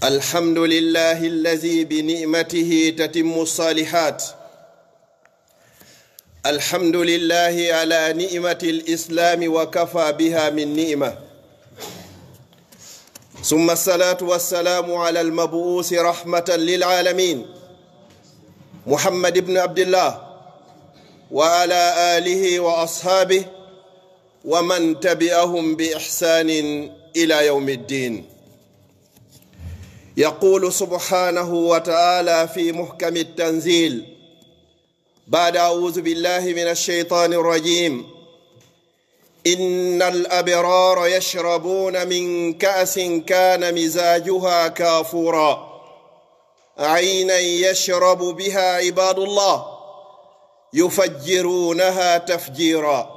الحمد لله الذي بنعمته تتم الصالحات. الحمد لله على نعمة الإسلام وكفى بها من نعمة، ثم الصلاة والسلام على المبعوث رحمة للعالمين محمد بن عبد الله وعلى آله وأصحابه ومن تبعهم بإحسان إلى يوم الدين. يقول سبحانه وتعالى في محكم التنزيل بعد أعوذ بالله من الشيطان الرجيم: إن الأبرار يشربون من كأس كان مزاجها كافورا عينا يشرب بها عباد الله يفجرونها تفجيرا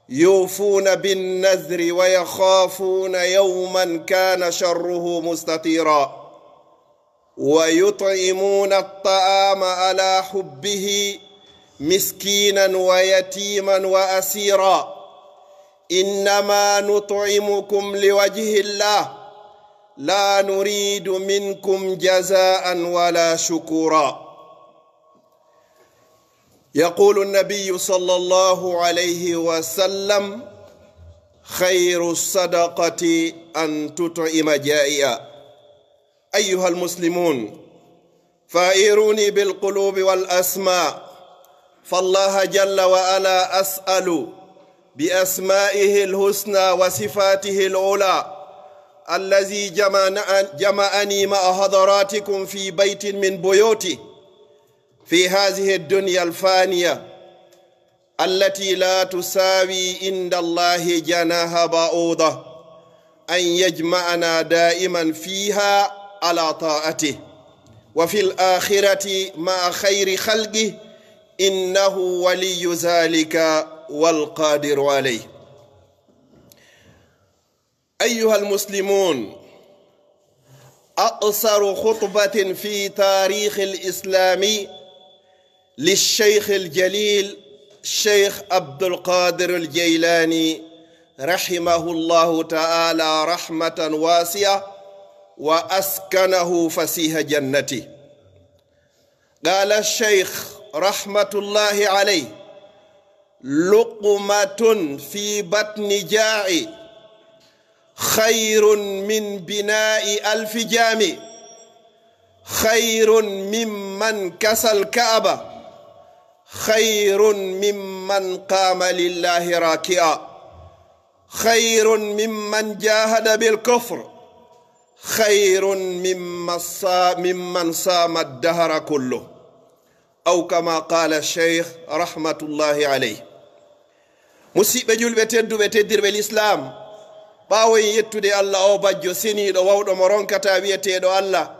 يوفون بالنذر ويخافون يوما كان شره مستطيرا ويطعمون الطعام على حبه مسكينا ويتيما وأسيرا إنما نطعمكم لوجه الله لا نريد منكم جزاء ولا شكورا. يقول النبي صلى الله عليه وسلم: خير الصدقة أن تطعم جائعا. أيها المسلمون، فائروني بالقلوب والأسماء، فالله جل وعلا أسأل بأسمائه الحسنى وصفاته العلى الذي جمعني مع حضراتكم في بيت من بيوته في هذه الدنيا الفانية التي لا تساوي عند الله جناح بعوضة، أن يجمعنا دائما فيها على طاعته وفي الآخرة مع خير خلقه، إنه ولي ذلك والقادر عليه. أيها المسلمون، أقصر خطبة في تاريخ الإسلام للشيخ الجليل الشيخ عبد القادر الجيلاني رحمه الله تعالى رحمة واسعة وأسكنه فسيح جنته. قال الشيخ رحمة الله عليه: لقمة في بطن جاع خير من بناء 1000 جامع، خير ممن كسى الكعبة، خير ممن قام لله راكعا، خير ممن جاهد بالكفر، خير ممن صام الدهر كله، أو كما قال الشيخ رحمة الله عليه. مسيبة جلبة تدو بتدر بالإسلام باوي يتودي الله أو بجو سيني دو وودو مرون كتابية دو الله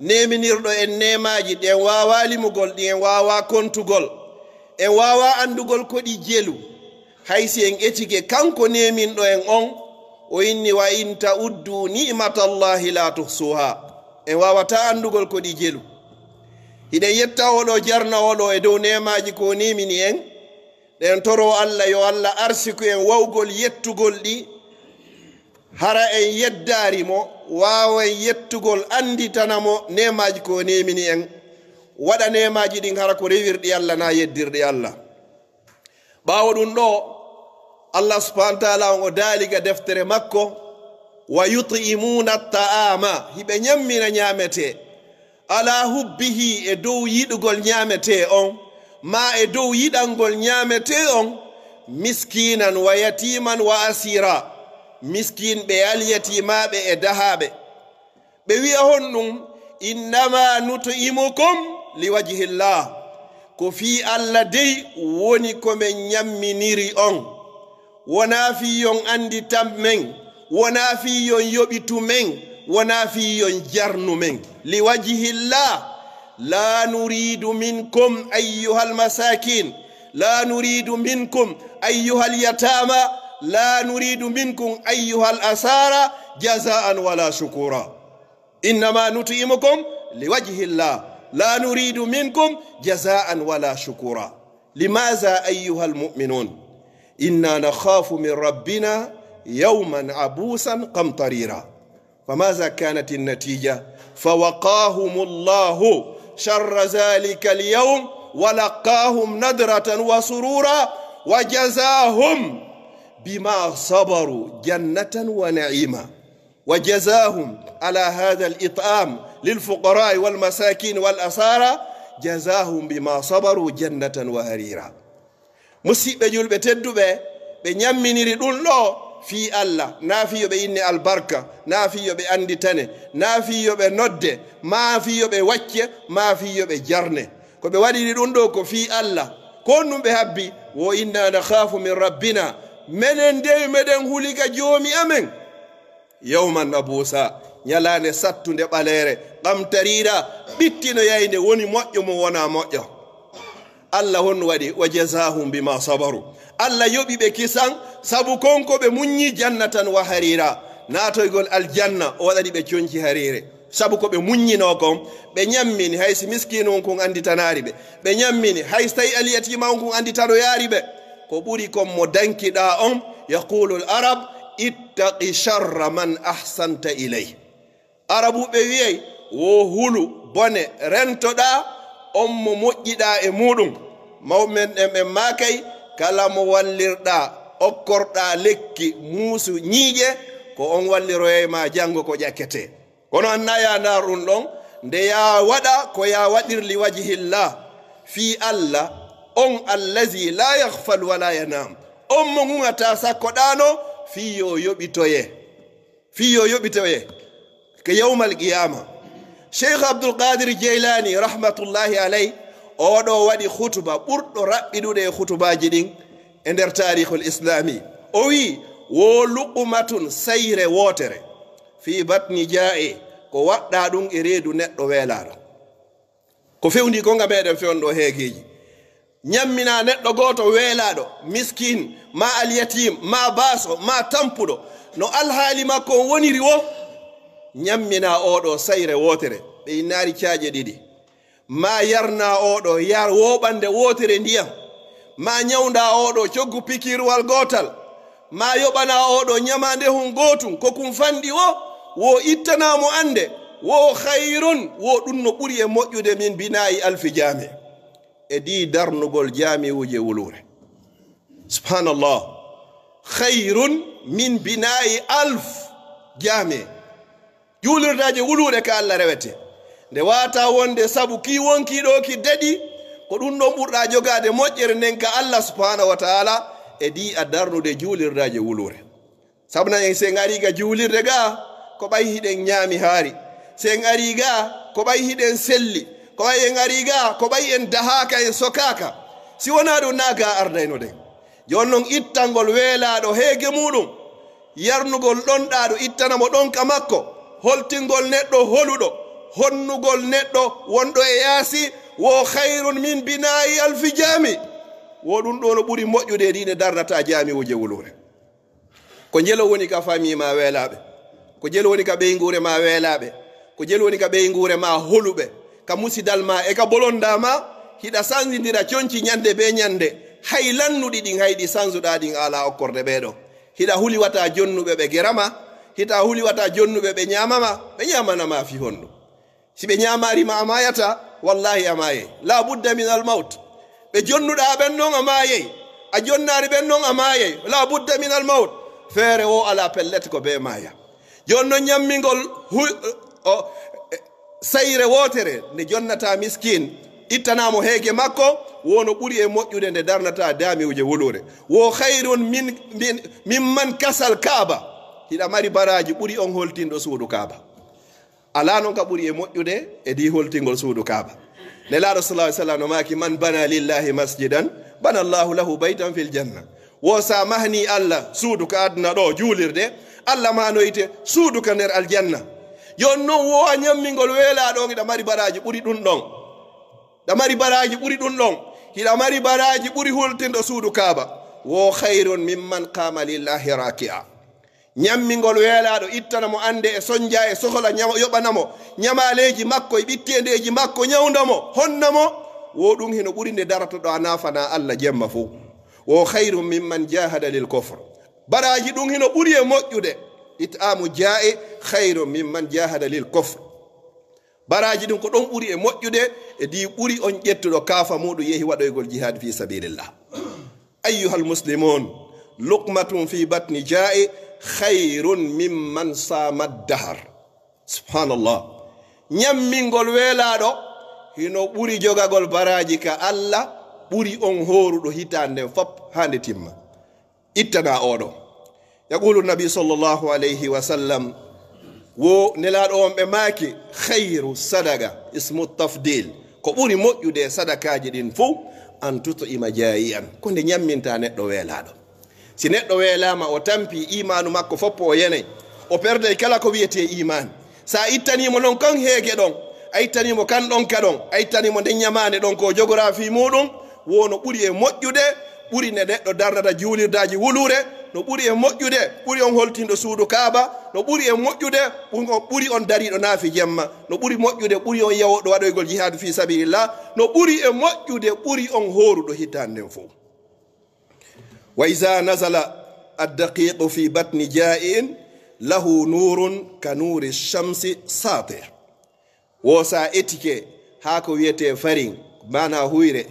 neminirɗo en nemaji ɗen wawa limugol ɗi en wawa kontugol en wawa andugol ko ɗi jelu haysi en etike kanko neminɗo en on o inni: wa in ta'uddu ni'matallahi la tuhsuha. en wawata andugol ko ɗi jelu. hiɗen yetta oɗo jarna oɗo e dow nemaji ko nemini en ɗen toro Allah yo Allah arsiku en wawgol yettugol ɗi hara en yeddari mo wawa yettugol anditanamo nemaji ko nemini en waɗa nemaji ɗin hara ko rewirɗi Allah na yeddirɗi Allah. ɓawo ɗum ɗo Allah subhanahu wa ta'ala on o daaliga deftere makko: wa yut'imuna ta'ama, hiɓe ñammina ñamete, ala hubbihi, e dow yiɗugol ñamete on, ma e dow yiɗangol ñamete on, miskinan wa yatiman wa asira, miskin ɓe alyatimaɓe e dahaɓe. ɓe wi'a hon ɗum: innama nut'imukum liwajhillah, ko fi Allah dey woni komin ñamminiri on, wona fi yon andi tam men, wona fi yon yoɓitu men, wona fi yon jarnu men. liwajhillah la nuridu minkum ayyuha almasakin, la nuridu minkum ayyuha alyatama, لا نريد منكم أيها الأسارى جزاء ولا شكورا، إنما نطعمكم لوجه الله لا نريد منكم جزاء ولا شكورا. لماذا أيها المؤمنون؟ إنا نخاف من ربنا يوما عبوسا قمطريرا. فماذا كانت النتيجة؟ فوقاهم الله شر ذلك اليوم ولقاهم نضرة وسرورا وجزاهم بما صبروا جنة ونعيما. وجزاهم على هذا الإطعام للفقراء والمساكين والأسارى جزاهم بما صبروا جنة وهريرا. مسيب جلب تدبه بنياميني ردولو في الله نافي بإني البركة نافي بأندي تاني نافي بنود ما في بوجه ما في بجرنه كو بوادي ردولو كو في الله كونو بهبي وإنا نخاف من ربنا menen de meden hulika joomi amen yawman abusa nyalane sattunde balere qamtarira bittino yayde woni moƴƴo mo wona moƴƴo. Allah hon wadi wajazahum bima sabaru, Allah yobi be kisan sabu konko be munyi jannatan wa harira, natoygol aljanna o wadadi be cionci harire sabu ko be munyino kon be nyammini haysi miskino kon andi tanari be nyammini haysi tay aliyatima kon andi tado yari be ko buri kom mo dankida on. yaqulu al arab ittaqi sharra man ahsanta ilay, arabu be wi'ay wo hulu bone rentoda on mo moƴƴida e mudum mawmen e makay kala mo wallirda okkorda lekki musu nyiije ko on walliroye ma jango ko jakete. kono annaya narun don nde ya wada ko ya wadir li wajhillah fi Allah on allazi la yaghfal wala yanam on mo ngata sakodano fiyo yobitoye ke yawmal qiyamah. Sheikh Abdul Qadir Jailani rahmatullahi alayhi odo wadi khutba burdo rabbidude khutbaji din e der tarikhul islami o wi wo luqmatun sayre wotere fi batni ja'i ko wadda dum e reedu neddo welado ko fewndi ko ngabeden fewndo hegeji nyammina neddo goto welado miskin ma al yatim ma baso ma tampudo no alhaali makko woniri wo nyammina odo sayre wotere be inari caaje didi ma yarna odo yar wobande wotere ndiyam ma nyawnda odo coggu pikirwal gotal ma yobana odo nyamande hun gotum ko kum fandi wo ittanamo ande wo khairun wo dunno buri e moƴƴude min binayi alfi jami e di darnugol jami wuje wulure. Subhanallah, khairun min binayi alf jami julirdaje wulure ka Allah rewete nde wata wonde sabu ki wonki do ki dedi ko dum do burda jogade moƴƴere nden ka Allah subhanahu wa ta'ala e di a darnude julirdaje wulure. sabna en se ngari ga julirde ga ko bay hiden nyami haari, se ngari ga ko bay hiden selli, ko bay en ngari ga ko bay en dahaka en sokaka si wona do naga ardayno de jonnon ittangol welado hege mudum yarnugol ɗonɗaɗo ittanamo ɗon ka makko holtingol neɗɗo holuɗo honnugol neɗɗo wonɗo e yaasi wo khairun min binayi alfi jami wo ɗum ɗo no ɓuri moƴƴude dine darnata jami wuje wulure. ko jelo woni ka fami ma welaɓe, ko jelo woni ka ɓeygure ma welaɓe, ko jelo woni ka ɓeygure ma holuɓe ka musidal ma e ka bolondama hiɗa sanzidira conci ñande be ñande hay lannuɗi ɗin hayɗi sanzuɗa ɗin ala okkorde ɓeɗo hiɗa huliwata jonnuɓe ɓe gerama, hita huliwata jonnuɓe ɓe ñamama ɓe ñamanama fi honɗo. si ɓe ñamarima a mayata wallahi a mayey la budda min al maut. ɓe jonnuɗa ɓen non a mayey, a jonnari ɓen non a mayey la budda min al maut. feere o ala pellete ko be maya. jonno ñammingol sayre wotere nde jonnata miskin ittanamo heege makko wono ɓuri e moƴƴude nde darnata damiwje wulure. wo khairun mimman kasal kaaba, hiɗa mari baraji ɓuri on holtinɗo suudu kaaba. ala noon ka ɓuri e moƴƴude e di holtingol suudu kaaba. nelaɗo sallallahu alaihi wasallam no maki man bana lillahi masjidan bana Allahu lahu baytan fil janna. wo sa mahni Allah suudu ka aduna ɗo juulirde Allah manoyte suudu ka nder aljanna. yon noon wo a ñammingol weelaɗo hiɗa mari baraji ɓuri ɗum ɗon, ɗa mari baraji ɓuri ɗum ɗon, hiɗa mari baraji ɓuri holtinɗo suudu kaaba. wo khairun mimman qama lillahi raki'a. ñammingol weelaɗo ittanamo ande e sonja e sohla yoɓanamo ñamaleji makko e ɓittendeji makko ñawdamo honnamo wo ɗum hino ɓuri nde darata ɗo a nafana Allah jemma fo. wo khairun mimman jahada lil kufr. baraji ɗum hino ɓuri e moƴƴude it'amu ja'i khayru mimman jahada lil kufr baraji ɗum ko ɗon ɓuri e moƴƴude e di ɓuri on ƴettuɗo kaafa muɗum yehi waɗoygol jihad fi sabilillah أيها المسلمون لقمة في بطن جائع خير ممن صام الدهر سبحان الله ñammingol weelaaɗo hino ɓuri jogagol baraji ka Allah ɓuri on horuɗo hitande fop hande timma ittana oɗo yaqulu nabi sallallahu alayhi wa sallam wo nelaɗo on ɓe maaki khayru sadaga ismu tafdil ko ɓuri moƴƴude sadakaji ɗin fo an tuto ima jayi an ko nde ñamminta neɗɗo weelaɗo si neɗɗo weelama o tampi imanu makko foppo o yenay o perde kala ko wiyete iman sa ittanimo non kan heege ɗon a ittanimo kan ɗon ka ɗon a ittanimo nde ñamande ɗon ko jogora fi muɗum wono ɓuri e moƴƴude ɓuri ne neɗɗo dardata juulirdaji wulure no ɓuri e moƴƴude ɓuri on holtinɗo suudu kaaba no ɓuri e moƴƴude ɓuri on dariɗo naafi jemma no ɓuri moƴƴude ɓuri on yawoɗo waɗoygol jihadu fi sabilillah no ɓuri e moƴƴude ɓuri on horuɗo hitande nden fof wa iza nazala addaqiqu fi batni ja'in lahu nurun ka nuri shamsi satih wo sa etike ha ko wiyete farin mana huyre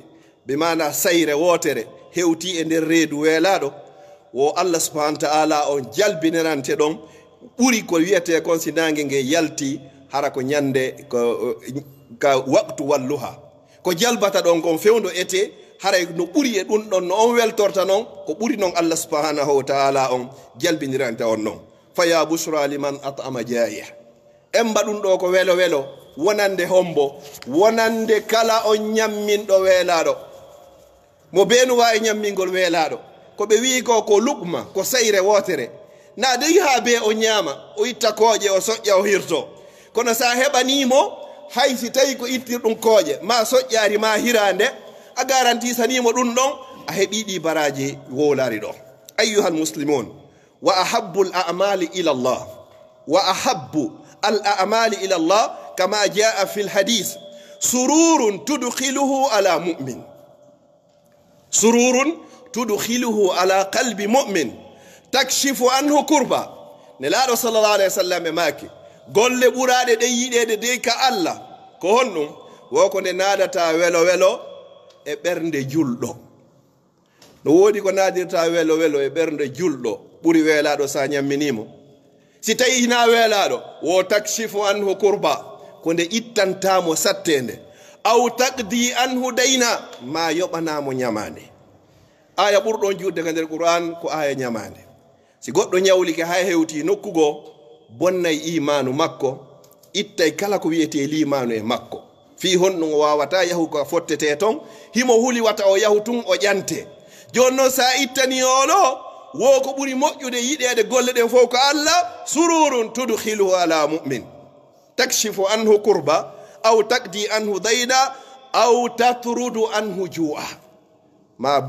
be mana sayre wotere hewti e nder reedu weelaɗo wo Allah subhanahu wa ta'ala on jalbinirante ɗon ɓuri ko wiyete kon si nange nge yalti hara ko ñande ka waqtu walluha ko jalbata ɗon kon fewndo ete haray no ɓuri e ɗum ɗon no on weltorta noon ko ɓuri noon Allah subhanahu wa ta'ala on jalbinirante on noon fa ya bushra liman at'ama ja'ih emba ɗum ɗo ko welo welo wonande hombo wonande kala on ñamminɗo weelaɗo mo beenu wawi ñammingol weelaɗo ko ɓe wi ko lukma ko sayre wotere na dey ha be o ñaama o itta kooƴe o soƴƴa o hirto kono sa heɓanimo hay si tawi ko ittir ɗum kooƴe ma soƴƴari ma hirande a garantisanimo ɗum ɗon a heɓi ɗi baraji wowlari ɗo ayyuhal muslimun wa ahabbu al a'mali ila Allah wa ahabbu al a'mali ila Allah kama jaa fi al hadith sururun tudkhiluhu ala mu'min sururun tudkhiluhu ala qalbi mu'min takshifu anhu kurba nelaɗo sallallahu alayhi wa sallam e maaki golle ɓuraɗe ɗe yiɗede dey ka Allah ko honɗum woko nde naadata welo welo e ɓernde julɗo no woodi ko naadirta welo welo e ɓernde julɗo ɓuri weelaɗo sa ñamminimo si tawi na weelaɗo wo takshifu anhu kurba ko nde ittantamo sattende aw taqdi anhu dayna ma yoɓanamo ñamande aya ɓurɗon juutde ka nder qur'an ko aya ñamande si goɗɗo ñawlike ha hewti nokkugo bonnay imanu makko ittay kala ko wiyete limanu e makko fi honɗum o wawata yahu ko fottete ton himo huli wata o yahu tun o ƴante joni noon sa ittani oɗo wo ko ɓuri moƴƴude yiɗede golle ɗen fof ko Allah sururun tudkhiluhu ala mu'min takshifu anhu kurba aw taqdi anhu dayna aw tatrudu anhu ju'a ma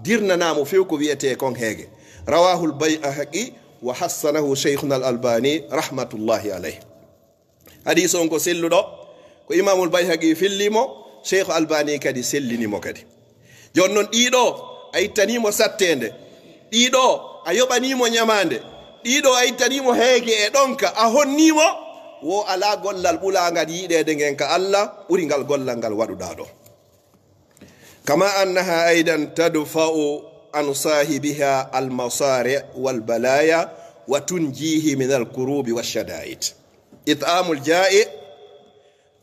dirnanamo few ko wiyete kon heege rawahul bayhaqi wa hassanahu shaykhuna al albani rahmatullahi alayhi hadis on ko selluɗo ko imamul bayhaqi fillimo cheikh albani kadi sellinimo kadi joni noon ɗiɗo a ittanimo sattende ɗiɗo a yoɓanimo ñamande ɗiɗo a ittanimo heege e ɗonka a honnimo wo ala gollal ɓulagal yiɗede ngen ka Allah ɓuri ngal gollal ngal waɗuɗa ɗo kama annaha aidan tadfa'u an sahibiha almasari' walbalaya wa tunjihi min alkurubi washada'id it'amu alja'i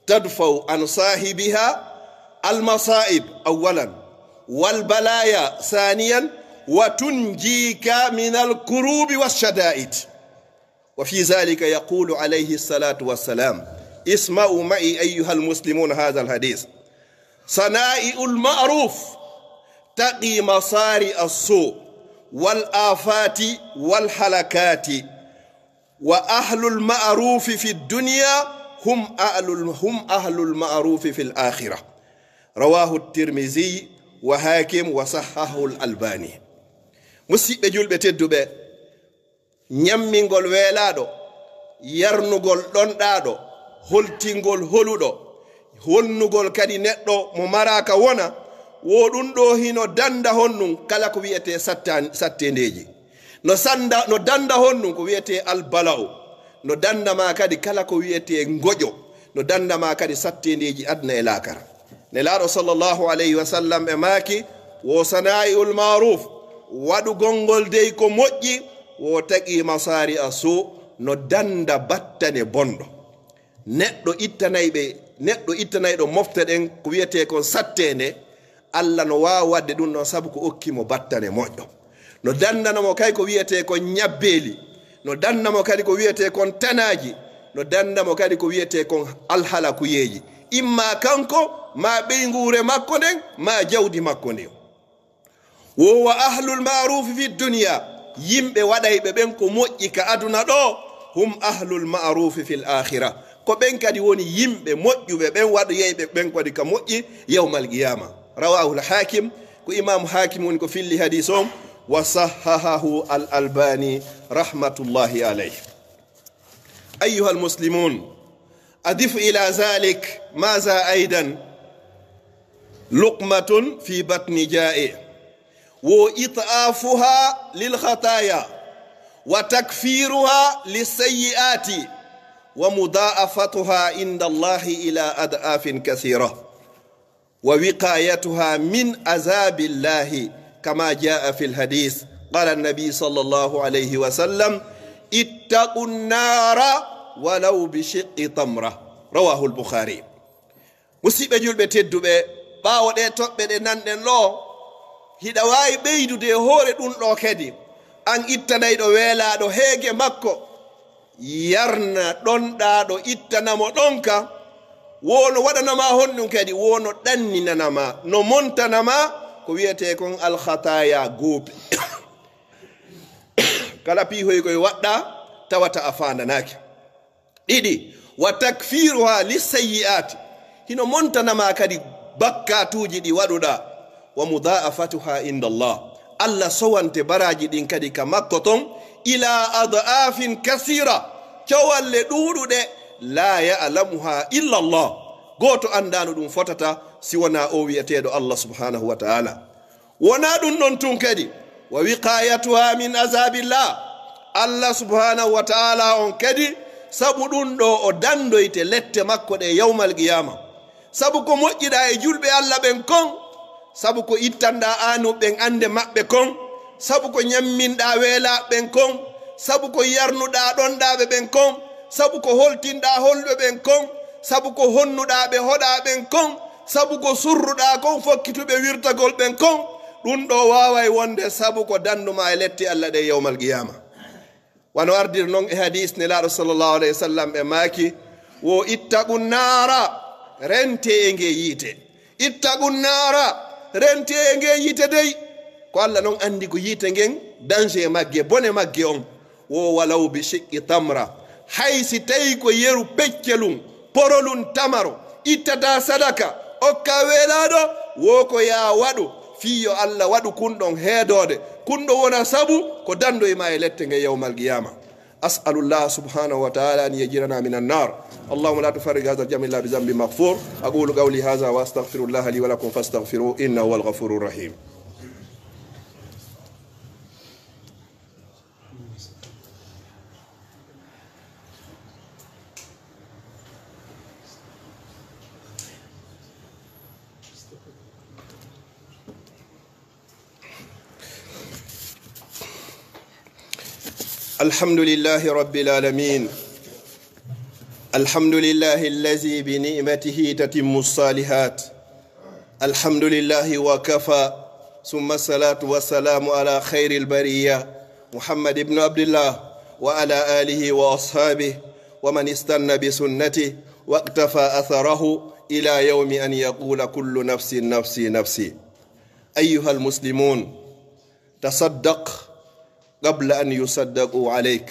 tadfa'u an sahibiha almasa'ib awalan walbalaya ثانيا وتنجيك من الكروب والشدائد وفي ذلك يقول عليه الصلاة والسلام اسمعوا معي أيها المسلمون هذا الحديث صنائع المعروف تقي مصاري السوء والآفات والحلكات وأهل المعروف في الدنيا هم أهل المعروف في الآخرة رواه الترمذي وحاكم وصححه الألباني musidɓe julɓe tedduɓe ñammingol weelaaɗo yarnugol ɗonɗaaɗo holtingol holuɗo honnugol kadi neɗɗo mo maraka wona wo ɗum ɗo hino danda honnum kala ko wiyete sattendeji no danda honnu ko wiyete albala'u no danda ma kadi kala ko wiyete ngoƴo no danda ma kadi sattendeji adna e lakara nelaɗo sallllahu alayhi wa sallam e maaki wo sana'iul maruf waɗu gongol dey ko moƴƴi wo taqi masari a suu no danda battane bonɗo neɗɗo ittanayɗo mofte ɗen ko wiyete kon sattende Allah no wawa wadde ɗum ɗon saabu ko okkimo battane moƴƴo no dandanamo kay ko wiyete kon ñabbeli no dandamo kadi ko wiyete kon tanaji no dandamo kadi ko wiyete kon alhalakuyeji imma kanko ma ɓeygure makko nden ma jawdi makko nden wowa ahlul ma'ruf fi dunya yimɓe waɗayɓe ɓen ko moƴƴi ka aduna ɗo hum ahlul ma'ruf fil akhirah ko ɓen kadi woni yimɓe moƴƴuɓe ɓen waɗoyeyɓe ɓen kadi ka moƴƴi yawmal qiyama rawahu al-hakim ko imam hakim woni ko filli hadis on wa sahahahu al-albani rahmatullahi alayhi أيها المسلمون أضف إلى ذلك ماذا أيضا لقمة في بطن جائع وإطعافها للخطايا وتكفيرها للسيئات ومضاعفتها عند الله إلى أضعاف كثيرة ووقايتها من عذاب الله كما جاء في الحديث قال النبي صلى الله عليه وسلم اتقوا النار ولو بشق تمرة رواه البخاري musidɓe julɓe tedduɓe ɓaawo ɗe toɓɓe ɗe nanɗen ɗo hiɗa waawi ɓeydude hoore ɗum ɗo kadi an ittanayɗo weelaaɗo heege makko yarna ɗonɗaaɗo ittanamo ɗon ka wono waɗanama honɗum kadi wono ɗanninanama no montanama ko wiyete kon alkhataya gooɓe kala piihoy koye waɗɗa tawata a fandanake ɗiɗi wa takfiruha lisayyi'ati hino montanama kadi bakkatuji ɗi waɗuɗa wa mudha'afatuha inda Allah sowante baraji ɗin kadi ka makko ton ila adafin kasira cowalle ɗuɗuɗe la ya'lamuha illa Allah goto andano ɗum fotata si wona o wiyeteɗo Allah subhanahu wa ta'ala wona ɗum ɗon tun kadi wa wiqayatuha min azabillah Allah subhanahu wa ta'ala on kadi sabu ɗum ɗo o dandoyte lette makko ɗe yawmal qiyama sabu ko moƴƴiɗa e julɓe Allah ɓen kon sabu ko ittanɗa anuɓen ande maɓɓe kon sabu ko ñamminɗa weelaɓen kon sabu ko yarnuɗa ɗonɗaɓe ɓen kon sabu ko holtinɗa holɓe ɓen kon sabu ko honnuɗa ɓe hoɗaɓen kon sabu ko surruɗa kon fokkituɓe wirtagol ɓen kon ɗum ɗo waway wonde sabu ko danduma e lette Allah ɗe yawmal qiyama wano ardir noon e hadis nelaɗo sallllahu alayhi wa sallam e maaki wo ittaqu nara rente e nge yiite ittaqu nara rente e nge yiite dey ko Allah noon andi ko yiite ngen danger magge bone magge on wo walaw bi shiqqi tamra haysi tawi ko yeru peccelum porolum tamaro ittata sadaka okka weelaɗo wo ko ya waɗu fiyo Allah waɗu kunɗon heedode kunɗo wona sabu ko dando e ma e lette nge yawmal qiyama as'alullah subhanahu wa ta'ala an yajirana min an-nar اللهم لا تفرج هذا الجمع الا بذنب مغفور اقول قولي هذا واستغفر الله لي ولكم فاستغفروه انه هو الغفور الرحيم الحمد لله رب العالمين الحمد لله الذي بنعمته تتم الصالحات الحمد لله وكفى ثم الصلاة والسلام على خير البرية محمد بن عبد الله وعلى آله وأصحابه ومن استنى بسنته واقتفى أثره إلى يوم أن يقول كل نفس نفسي نفسي أيها المسلمون تصدق قبل أن يصدقوا عليك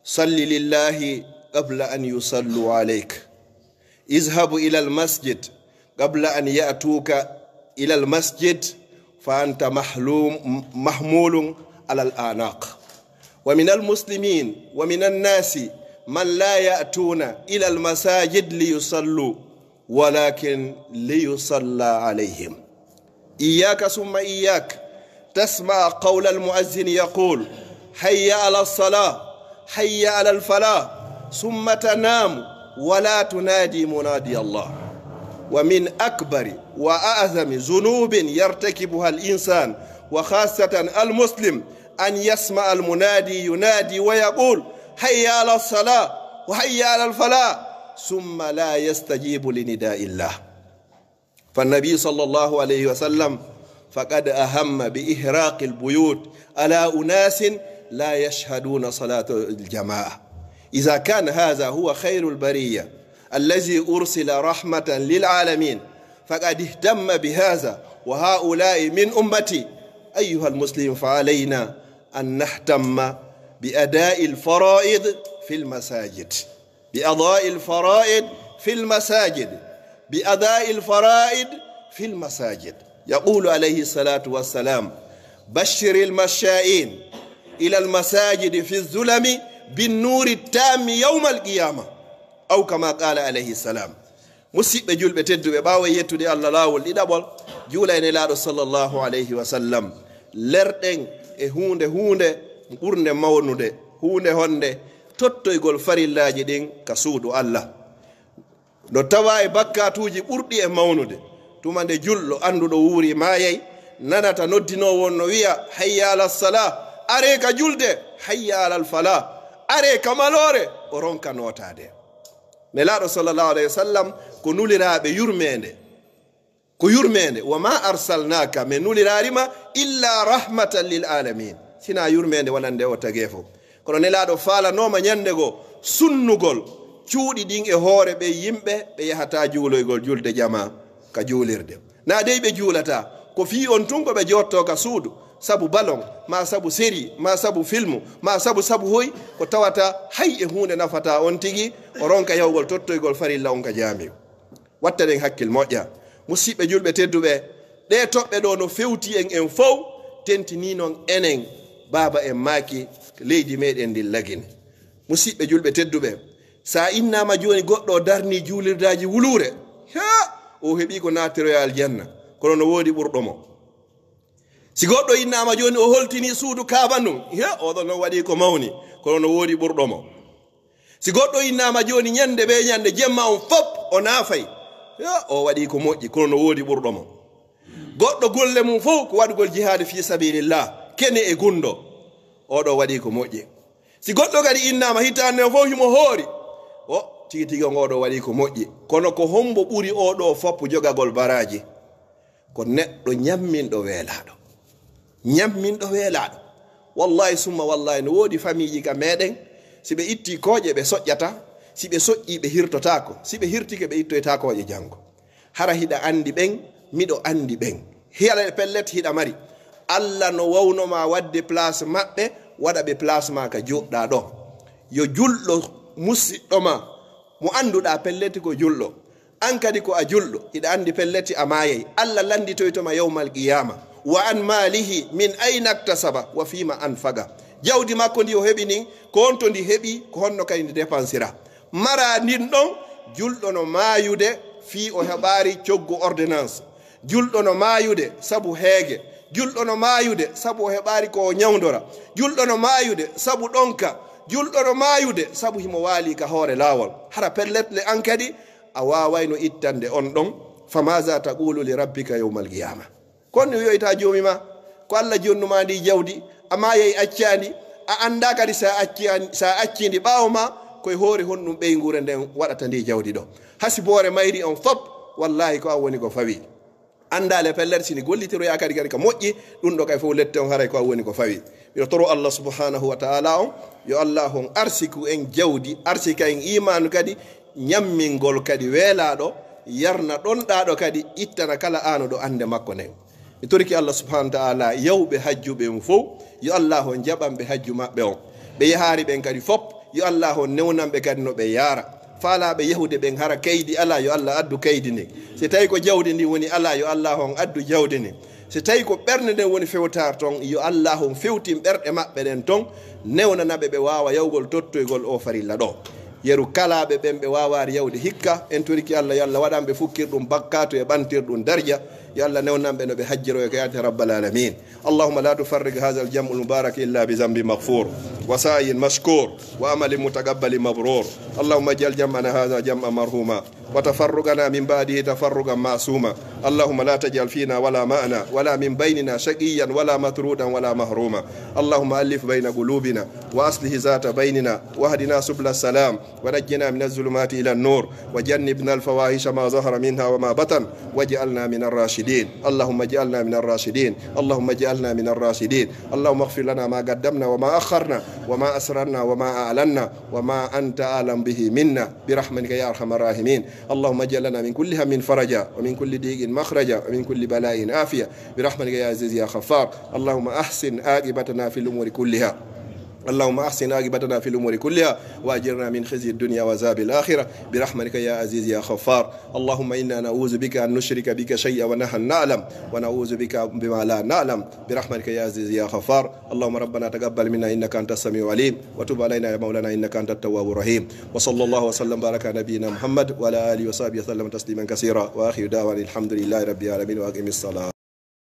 صل لله قبل أن يصلوا عليك اذهب إلى المسجد قبل أن يأتوك إلى المسجد فأنت محمول على الأعناق ومن المسلمين ومن الناس من لا يأتون إلى المساجد ليصلوا ولكن ليصلى عليهم إياك ثم إياك تسمع قول المؤذن يقول حي على الصلاة حي على الفلاح ثم تنام ولا تنادي منادي الله. ومن أكبر وأعظم ذنوب يرتكبها الإنسان وخاصة المسلم أن يسمع المنادي ينادي ويقول حي على الصلاة وحي على الفلاح ثم لا يستجيب لنداء الله. فالنبي صلى الله عليه وسلم فقد أهم بإحراق البيوت على أناس لا يشهدون صلاة الجماعة. إذا كان هذا هو خير البرية الذي أرسل رحمة للعالمين فقد اهتم بهذا وهؤلاء من أمتي، أيها المسلم فعلينا أن نهتم بأداء الفرائض في المساجد، بأداء الفرائض في المساجد، بأداء الفرائض في المساجد. يقول عليه الصلاة والسلام بشر المشائين إلى المساجد في الظلم بالنور التام يوم القيامة أو كما قال عليه السلام. مسيب جول بتدو بباوي يتودي الله لاول لدبول جولا نلاد صلى الله عليه وسلم لرتن هونde ɓurde mawnude hunde honde tottoygol farillaji ɗin ka suudu Allah no tawa e bakkatuji ɓurɗi e mawnude tuma nde julɗo anduɗo wuuri mayay nanata noddinowo no wiya hayya ala sala are ka julde hayya ala fala are ka malore o ronka notade. nelaɗo sallallahu alayhi wa sallam ko nuliraɓe yurmede wa ma arsalnaka min nulirarima illa rahmatan lil alamin sina yurmede wonande o tagefo. kono nelaɗo falanoma ñande go sunnugol cuuɗi ɗin e hoore ɓe yimɓe ɓe yahata juuloygol julde jama ka juulirde na dey ɓe juulata ko fi on tun ko ɓe jotto ka suudu sabu ballon ma sabu série ma sabu filmu ma sabu hoy ko tawata hay e hunde nafata on tigi o ronka yawgol tottoygol farilla on ka jaami. watta ɗen hakkil moƴƴa musidɓe julɓe tedduɓe ɗe toɓɓe ɗo no fewti en fof tentini noon enen baba en maaki leydi meɗen ndin lagine. musidɓe julɓe tedduɓe sa innama joni goɗɗo darni juulirdaji wulure o heeɓi ko natiroya aljanna kono no woodi ɓurɗomo. si goɗɗo innama joni o holtini suudu kaaba nun oɗon non waɗi ko mawni kono no woodi ɓurɗomo. si goɗɗo innama joni ñande ɓe ñande jemma on fop o naafay o waɗi ko moƴƴi kono no woodi ɓurɗomo. goɗɗo golle mum fof ko waɗugol jihade fi sabilillah kene e gundo oɗo waɗi ko moƴƴi. si goɗɗo kadi innama hitande o fof himo hoori o tigi tigi oɗo waɗi ko moƴƴi kono ko hombo ɓuri oɗo foppo jogagol baraji ko neɗɗo ñamminɗo weelaɗo wallahi summa wallahi no woodi famille ka meɗen si ɓe itti kooƴe ɓe soƴƴata si ɓe soƴƴi ɓe hirtotako si ɓe hirtike ɓe ittoyta kooƴe janggo hara hiɗa andi ɓen miɗo andi ɓen hiɗa pellet hiɗa mari Allah no wawnoma wadde place maɓɓe waɗa ɓe place ma ka joɗɗa ɗo yo julɗo musidɗo ma mo anduɗa pelleti ko julɗo an kadi ko a julɗo hiɗa andi pelleti a mayay Allah landitoytoma yawmal qiyama wa an malihi min ayna iktasaba wa fima anfaga jawdi makko ndi o heɓi nin ko on to ndi heɓi ko honno kadi ndi dépensira mara ndin ɗon julɗo no mayude fi o heɓari coggu ordonnance julɗo no mayude sabu heege julɗo no mayude sabu o heɓari ko ñawdora julɗo no mayude sabu ɗonka julɗo no mayude sabu himo waali ka hoore laawol hara pelletle an kadi a wawayno ittande on ɗon famaza taqulu li rabbika yawmal qiyama kono wiyoyta jomima ko Allah jonnuma ndi jawdi amma yeyi accandi a anda kadi sa accindi ɓawo ma koye hoore honɗum ɓeygure nden waɗata ndi jawdi ɗo hasiboore mayri on fop wallahi ko an woni ko fawi andale pellere sini gollitiroya kadi ka moƴƴi ɗum ɗo kay fof lette on haray ko an woni ko fawi. miɗo toro Allah subhanahu wa ta'ala on yo Allah on arsiku en jawdi arsika en imanu kadi ñammingol kadi weelaɗo yarna ɗonɗaɗo kadi ittana kala ano ɗo ande makko nden. mi toriki Allah subhanahu wa ta'ala yawɓe hajjuɓe mum fof yo Allah on jaɓanɓe hajju maɓɓe on ɓe yahari ɓen kadi fop yo Allah on newnanɓe kadi no ɓe yaara faalaɓe yahude ɓen hara kaydi ala yo Allah addu kaydi ndi so tawi ko jawdi ndi woni ala yo Allah on addu jawdi ndi so tawi ko ɓerde nden woni fewtar ton yo Allah on fewtin ɓerɗe maɓɓe ɗen ton newnanaɓe ɓe wawa yawgol tottoygol o farilla ɗo yeru kalaɓe ɓen ɓe wawari yawde hikka en toriki Allah yo Allah waɗanɓe fukkirɗum bakkato e ɓantirɗum darja يا الله نونام بينو بحجر يا رب العالمين. اللهم لا تفرق هذا الجمع المبارك إلا بذنب مغفور وسعي مشكور وعمل متقبل مبرور. اللهم اجعل جمعنا هذا جمع مرحوما وتفرقنا من بعده تفرقا معصوما. اللهم لا تجعل فينا ولا معنا ولا من بيننا شقيا ولا مطرودا ولا محروما. اللهم ألف بين قلوبنا وأصلح ذات بيننا واهدنا سبل السلام ونجنا من الظلمات إلى النور وجنبنا الفواحش ما ظهر منها وما بطن واجعلنا من الراشدين. اللهم اجعلنا من الراشدين. اللهم اجعلنا من الراشدين. اللهم اغفر لنا ما قدمنا وما أخرنا وما أسررنا وما أعلنا وما أنت أعلم به منا برحمتك يا أرحم الراحمين. اللهم اجعل لنا من كل هم فرجا ومن كل ضيق مخرجا ومن كل بلاء عافية برحمتك يا عزيز يا غفار. اللهم أحسن عاقبتنا في الأمور كلها. اللهم أحسن عاقبتنا في الأمور كلها وأجرنا من خزي الدنيا وعذاب الآخرة برحمتك يا عزيز يا غفار. اللهم إنا نعوذ بك أن نشرك بك شيئا ونحن نعلم ونعوذ بك بما لا نعلم برحمتك يا عزيز يا غفار. اللهم ربنا تقبل منا إنك أنت السميع العليم وتب علينا يا مولانا إنك أنت التواب الرحيم. وصلى الله وسلم بارك على نبينا محمد وعلى آله وصحبه وسلم تسليما كثيرا وآخر دعوانا الحمد لله رب العالمين وأقم الصلاة.